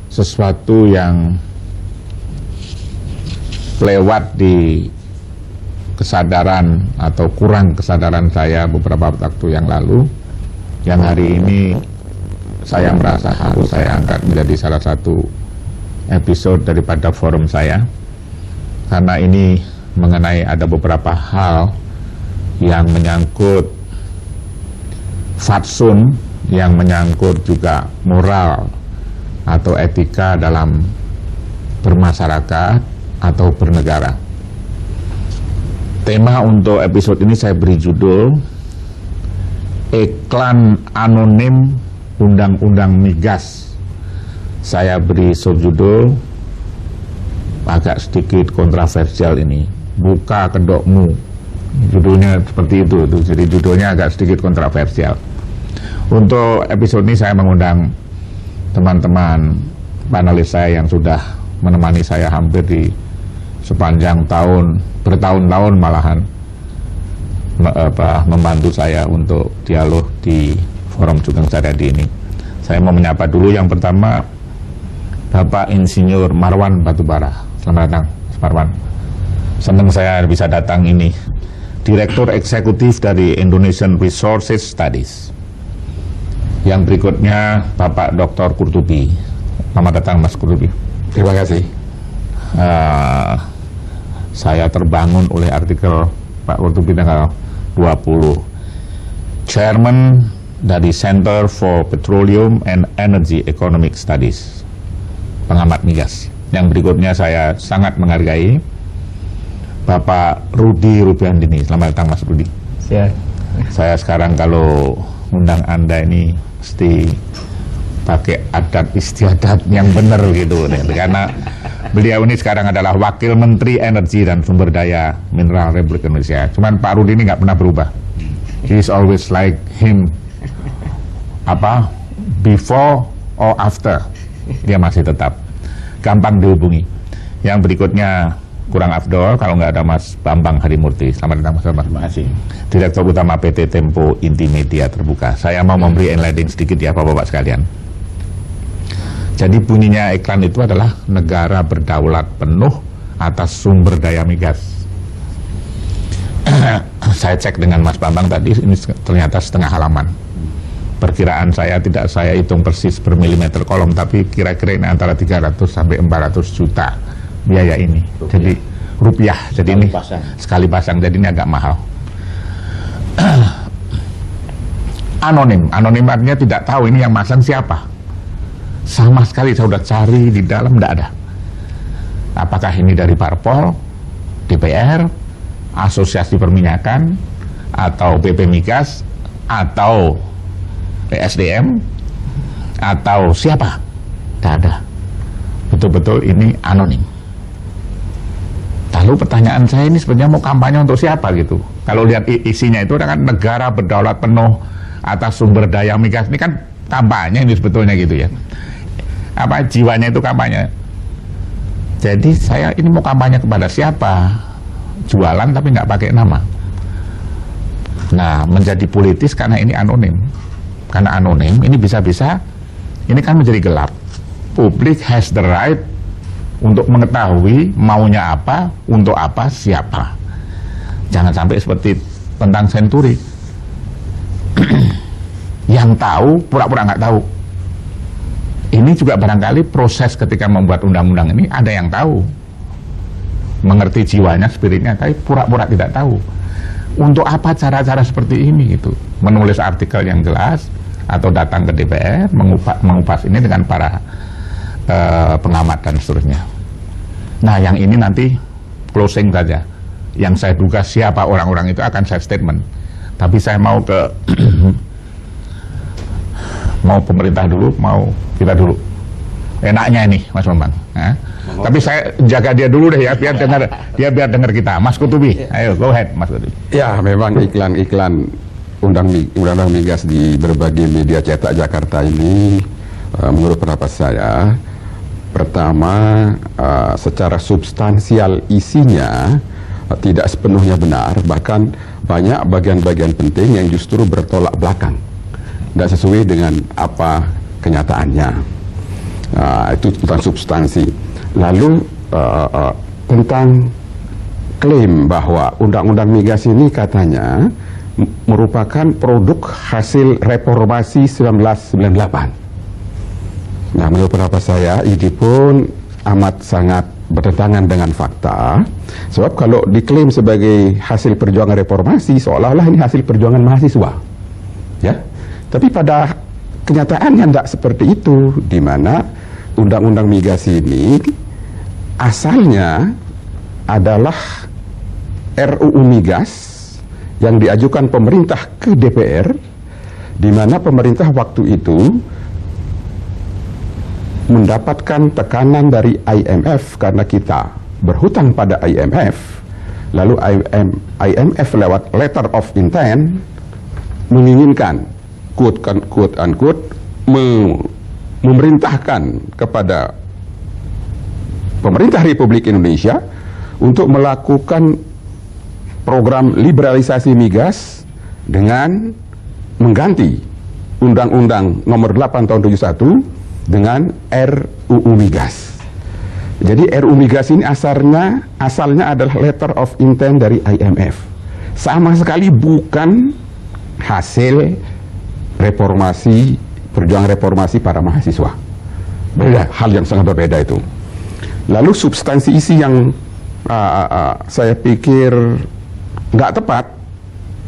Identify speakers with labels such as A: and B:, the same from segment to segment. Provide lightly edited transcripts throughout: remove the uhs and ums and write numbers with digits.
A: sesuatu yang lewat di kesadaran atau kurang kesadaran saya beberapa waktu yang lalu, yang hari ini saya merasa harus saya angkat menjadi salah satu episode daripada forum saya, karena ini mengenai ada beberapa hal yang menyangkut fatsun, yang menyangkut juga moral atau etika dalam bermasyarakat atau bernegara. Tema untuk episode ini saya beri judul Iklan Anonim Undang-Undang Migas. Saya beri subjudul agak sedikit kontroversial ini, Buka Kedokmu. Judulnya seperti itu, jadi judulnya agak sedikit kontroversial. Untuk episode ini saya mengundang teman-teman panelis saya yang sudah menemani saya hampir di sepanjang tahun, bertahun-tahun malahan, membantu saya untuk dialog di forum Sugeng Caryadi ini. Saya mau menyapa dulu yang pertama Bapak Insinyur Marwan Batubara. Selamat datang, Mas Marwan. Senang saya bisa datang ini. Direktur Eksekutif dari Indonesian Resources Studies. Yang berikutnya Bapak Dr. Qurtubi. Selamat datang Mas Qurtubi.
B: Terima kasih.
A: Saya terbangun oleh artikel Pak Qurtubi tanggal 20. Chairman dari Center for Petroleum and Energy Economic Studies, pengamat migas. Yang berikutnya saya sangat menghargai Bapak Rudi Rubiandini. Selamat datang Mas Rudi.
C: Siap.
A: Saya sekarang kalau undang Anda ini mesti pakai adat istiadat yang benar gitu, karena beliau ini sekarang adalah Wakil Menteri Energi dan Sumber Daya Mineral Republik Indonesia. Cuman Pak Rudi ini nggak pernah berubah. He is always like him. Before or after, dia masih tetap gampang dihubungi. Yang berikutnya kurang afdol kalau nggak ada Mas Bambang Harimurti. Selamat datang Mas Bambang.
C: Terima kasih.
A: Direktur Utama PT Tempo Inti Media Terbuka. Saya mau memberi enlightening sedikit ya Bapak-Bapak sekalian. Jadi bunyinya iklan itu adalah negara berdaulat penuh atas sumber daya migas. Saya cek dengan Mas Bambang tadi, ini ternyata setengah halaman. Perkiraan saya tidak saya hitung persis per milimeter kolom, tapi kira-kira ini antara 300 sampai 400 juta biaya ini. Jadi rupiah, jadi ini sekali pasang, jadi ini agak mahal. Anonim artinya tidak tahu ini yang masang siapa. Sama sekali saya sudah cari di dalam, tidak ada. Apakah ini dari parpol, DPR, Asosiasi Perminyakan, atau BP Migas, atau PSDM, atau siapa? Tidak ada. Betul-betul ini anonim. Lalu pertanyaan saya ini sebenarnya mau kampanye untuk siapa gitu? Kalau lihat isinya itu kan negara berdaulat penuh atas sumber daya migas, ini kan kampanye ini sebetulnya gitu ya. Jiwanya itu kampanye. Jadi saya ini mau kampanye kepada siapa? Jualan tapi nggak pakai nama. Nah, menjadi politis karena ini anonim. Karena anonim ini bisa-bisa ini kan menjadi gelap. Publik has the right untuk mengetahui maunya apa, untuk apa, siapa. Jangan sampai seperti tentang Senturi. Yang tahu pura-pura nggak tahu. Ini juga barangkali proses ketika membuat undang-undang ini ada yang tahu, mengerti jiwanya, spiritnya, tapi pura-pura tidak tahu. Untuk apa cara-cara seperti ini gitu? Menulis artikel yang jelas atau datang ke DPR mengupas ini dengan para pengamat dan seterusnya. Nah, yang ini nanti closing saja. Yang saya duga siapa orang-orang itu akan saya statement. Tapi saya mau ke mau pemerintah dulu, mau kita dulu. Enaknya ini, Mas Bambang. Tapi saya jaga dia dulu deh ya, biar dengar kita. Mas Qurtubi, ayo go ahead, Mas Qurtubi.
B: Ya, memang iklan-iklan undang-undang migas di berbagai media cetak Jakarta ini, menurut pendapat saya, pertama, secara substansial isinya tidak sepenuhnya benar, bahkan banyak bagian-bagian penting yang justru bertolak belakang, tidak sesuai dengan apa kenyataannya. Itu tentang substansi. Lalu tentang klaim bahwa Undang-Undang Migas ini katanya merupakan produk hasil reformasi 1998. Nah, menurut pendapat saya ini pun amat sangat bertentangan dengan fakta. Sebab kalau diklaim sebagai hasil perjuangan reformasi, seolah-olah ini hasil perjuangan mahasiswa, ya. Tapi pada kenyataannya tidak seperti itu, di mana Undang-Undang Migas ini asalnya adalah RUU Migas yang diajukan pemerintah ke DPR, di mana pemerintah waktu itu mendapatkan tekanan dari IMF karena kita berhutang pada IMF. Lalu IMF lewat letter of intent menginginkan quote unquote memerintahkan kepada pemerintah Republik Indonesia untuk melakukan program liberalisasi migas dengan mengganti Undang-Undang Nomor 8 Tahun 71 dengan RUU Migas. Jadi RUU Migas ini asalnya adalah letter of intent dari IMF. Sama sekali bukan hasil reformasi, perjuangan reformasi para mahasiswa. Beda, hal yang sangat berbeda itu. Lalu substansi isi yang saya pikir nggak tepat,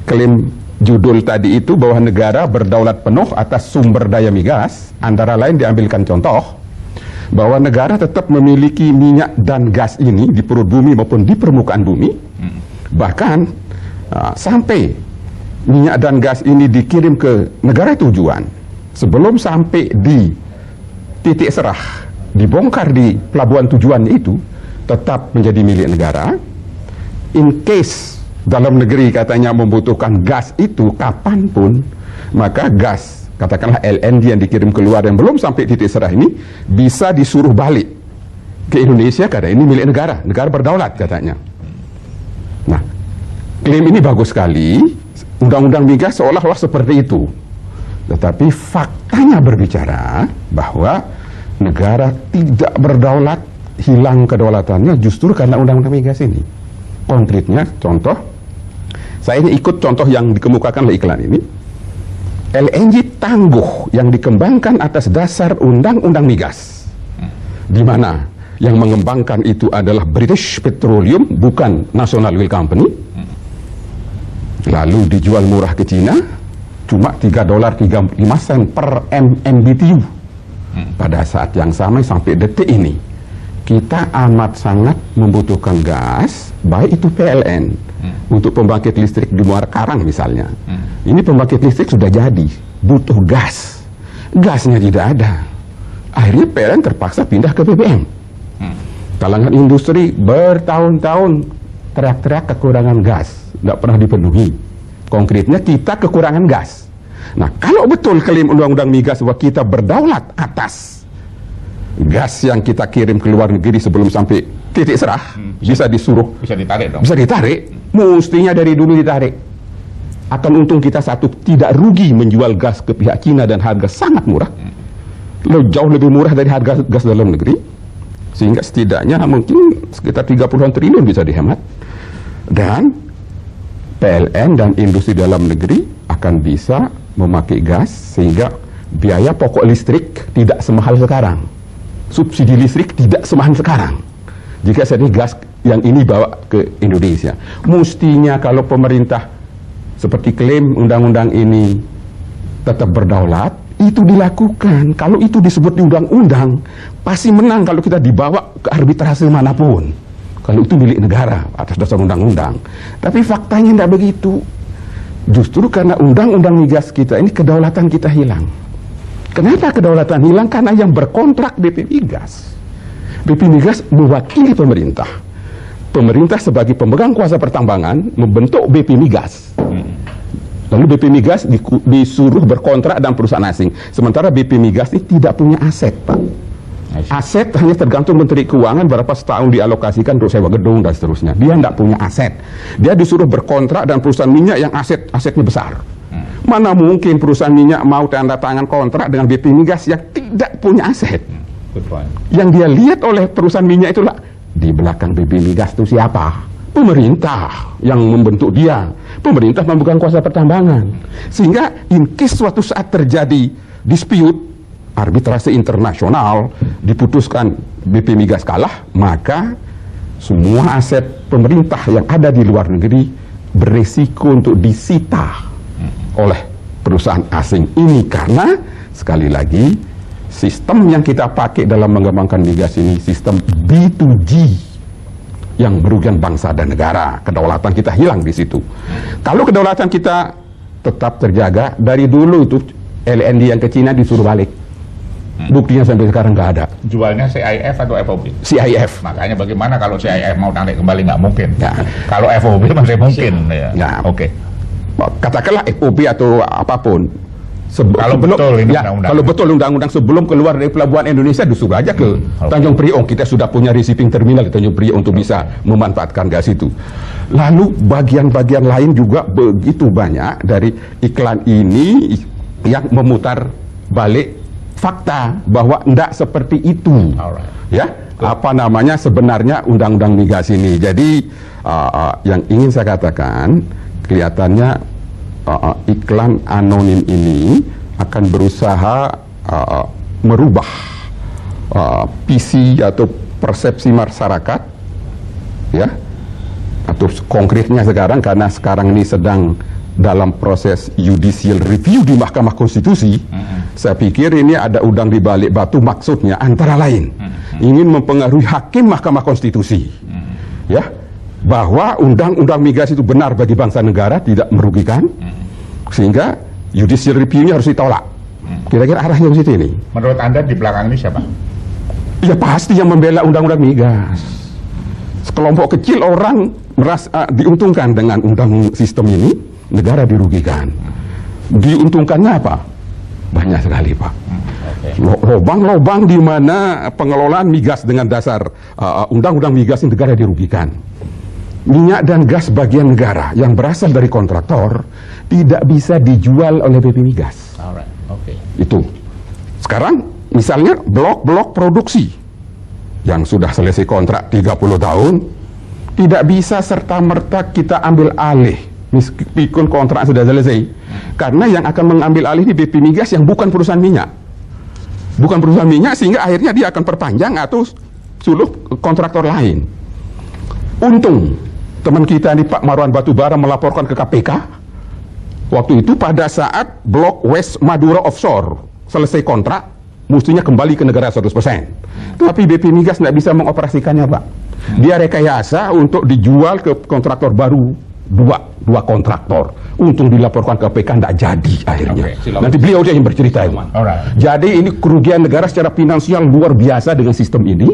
B: klaim judul tadi itu bahwa negara berdaulat penuh atas sumber daya migas, antara lain diambilkan contoh bahwa negara tetap memiliki minyak dan gas ini di perut bumi maupun di permukaan bumi, bahkan sampai minyak dan gas ini dikirim ke negara tujuan, sebelum sampai di titik serah, dibongkar di pelabuhan tujuannya itu, tetap menjadi milik negara. In case dalam negeri katanya membutuhkan gas itu kapanpun, maka gas, katakanlah LNG yang dikirim keluar yang belum sampai titik serah ini, bisa disuruh balik ke Indonesia karena ini milik negara, negara berdaulat katanya. Nah, klaim ini bagus sekali, Undang-Undang Migas seolah-olah seperti itu. Tetapi faktanya berbicara bahwa negara tidak berdaulat, hilang kedaulatannya justru karena Undang-Undang Migas ini. Konkretnya, contoh, saya ini ikut contoh yang dikemukakan oleh iklan ini. LNG tangguh yang dikembangkan atas dasar Undang-Undang Migas, di mana yang mengembangkan itu adalah British Petroleum, bukan National Oil Company. Lalu dijual murah ke Cina, cuma $3.35 per MMBTU. Pada saat yang sama sampai detik ini, kita amat sangat membutuhkan gas, baik itu PLN, untuk pembangkit listrik di Muara Karang misalnya. Ini pembangkit listrik sudah jadi, butuh gas. Gasnya tidak ada. Akhirnya PLN terpaksa pindah ke BBM. Kalangan industri bertahun-tahun teriak-teriak kekurangan gas, tidak pernah dipenuhi. Konkretnya kita kekurangan gas. Nah, kalau betul klaim Undang-Undang Migas bahwa kita berdaulat atas gas yang kita kirim ke luar negeri sebelum sampai titik serah, bisa ditarik dong. Bisa ditarik, mestinya dari dulu ditarik. Akan untung kita satu, tidak rugi menjual gas ke pihak Cina dan harga sangat murah. Jauh lebih murah dari harga gas dalam negeri. Sehingga setidaknya mungkin sekitar 30-an triliun bisa dihemat. Dan PLN dan industri dalam negeri akan bisa memakai gas sehingga biaya pokok listrik tidak semahal sekarang. Subsidi listrik tidak semahal sekarang jika saya gas yang ini bawa ke Indonesia. Mestinya kalau pemerintah seperti klaim undang-undang ini tetap berdaulat, itu dilakukan. Kalau itu disebut di undang-undang, pasti menang kalau kita dibawa ke arbitrase manapun. Kalau itu milik negara atas dasar undang-undang. Tapi faktanya tidak begitu. Justru karena undang-undang migas kita ini, kedaulatan kita hilang. Kenapa kedaulatan hilang? Karena yang berkontrak BP Migas. BP Migas mewakili pemerintah. Pemerintah sebagai pemegang kuasa pertambangan membentuk BP Migas. Lalu BP Migas disuruh berkontrak dengan perusahaan asing. Sementara BP Migas ini tidak punya aset, Pak. Aset hanya tergantung Menteri Keuangan berapa setahun dialokasikan untuk sewa gedung dan seterusnya. Dia tidak punya aset. Dia disuruh berkontrak dengan perusahaan minyak yang asetnya besar. Mana mungkin perusahaan minyak mau tanda tangan kontrak dengan BP Migas yang tidak punya aset.
A: Good point.
B: Yang dia lihat oleh perusahaan minyak itulah di belakang BP Migas itu siapa? Pemerintah yang membentuk dia. Pemerintah memegang kuasa pertambangan. Sehingga in case suatu saat terjadi dispute, arbitrase internasional, diputuskan BP Migas kalah, maka semua aset pemerintah yang ada di luar negeri beresiko untuk disita oleh perusahaan asing ini, karena sekali lagi sistem yang kita pakai dalam mengembangkan migas ini sistem B2G yang merugikan bangsa dan negara. Kedaulatan kita hilang di situ. Kalau kedaulatan kita tetap terjaga, dari dulu itu LNG yang ke Cina disuruh balik. Buktinya sampai sekarang nggak ada.
A: Jualnya CIF atau FOB?
B: CIF.
A: Makanya bagaimana kalau CIF mau tarik kembali, nggak mungkin.
B: Ya.
A: Kalau FOB masih mungkin. Ya.
B: Ya.
A: Oke.
B: Katakanlah FOB atau apapun.
A: Kalau betul ini
B: ya,
A: undang-undang.
B: kalau betul undang-undang sebelum keluar dari pelabuhan Indonesia disuruh aja ke Tanjung Priok. Kita sudah punya receiving terminal di Tanjung Priok untuk bisa memanfaatkan gas itu. Lalu bagian-bagian lain juga begitu banyak dari iklan ini yang memutar balik fakta bahwa tidak seperti itu.
A: Alright.
B: Ya, apa namanya sebenarnya undang-undang migas ini. Jadi yang ingin saya katakan, kelihatannya iklan anonim ini akan berusaha merubah visi atau persepsi masyarakat, ya, atau konkretnya sekarang, karena sekarang ini sedang dalam proses judicial review di Mahkamah Konstitusi. Saya pikir ini ada udang di balik batu, maksudnya antara lain ingin mempengaruhi hakim Mahkamah Konstitusi, ya, bahwa undang-undang migas itu benar bagi bangsa negara, tidak merugikan, sehingga judicial review-nya harus ditolak. Kira-kira arahnya ke situ ini.
A: Menurut Anda di belakang ini siapa?
B: Ya pasti yang membela undang-undang migas. Sekelompok kecil orang merasa diuntungkan dengan undang sistem ini, negara dirugikan. Diuntungkannya apa? Banyak sekali, Pak. Lobang-lobang di mana pengelolaan migas dengan dasar undang-undang migas ini negara dirugikan. Minyak dan gas bagian negara yang berasal dari kontraktor tidak bisa dijual oleh BP Migas.
A: Alright. Oke.
B: Itu. Sekarang misalnya blok-blok produksi yang sudah selesai kontrak 30 tahun tidak bisa serta-merta kita ambil alih meskipun kontrak sudah selesai. Karena yang akan mengambil alih di BP Migas yang bukan perusahaan minyak. Bukan perusahaan minyak, sehingga akhirnya dia akan perpanjang atau suluh kontraktor lain. Untung teman kita ini Pak Marwan Batubara melaporkan ke KPK waktu itu pada saat blok West Madura Offshore selesai kontrak, mestinya kembali ke negara 100%. Tapi BP Migas tidak bisa mengoperasikannya, Pak. Dia rekayasa untuk dijual ke kontraktor baru, dua kontraktor. Untung dilaporkan ke KPK, tidak jadi akhirnya. Nanti beliau dia yang bercerita. Jadi ini kerugian negara secara finansial luar biasa dengan sistem ini.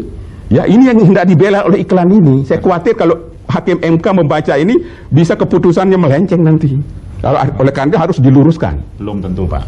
B: Ya, ini yang hendak dibela oleh iklan ini. Saya khawatir kalau Hakim MK membaca ini bisa keputusannya melenceng nanti. Kalau oleh karena harus diluruskan.
A: Belum tentu, Pak.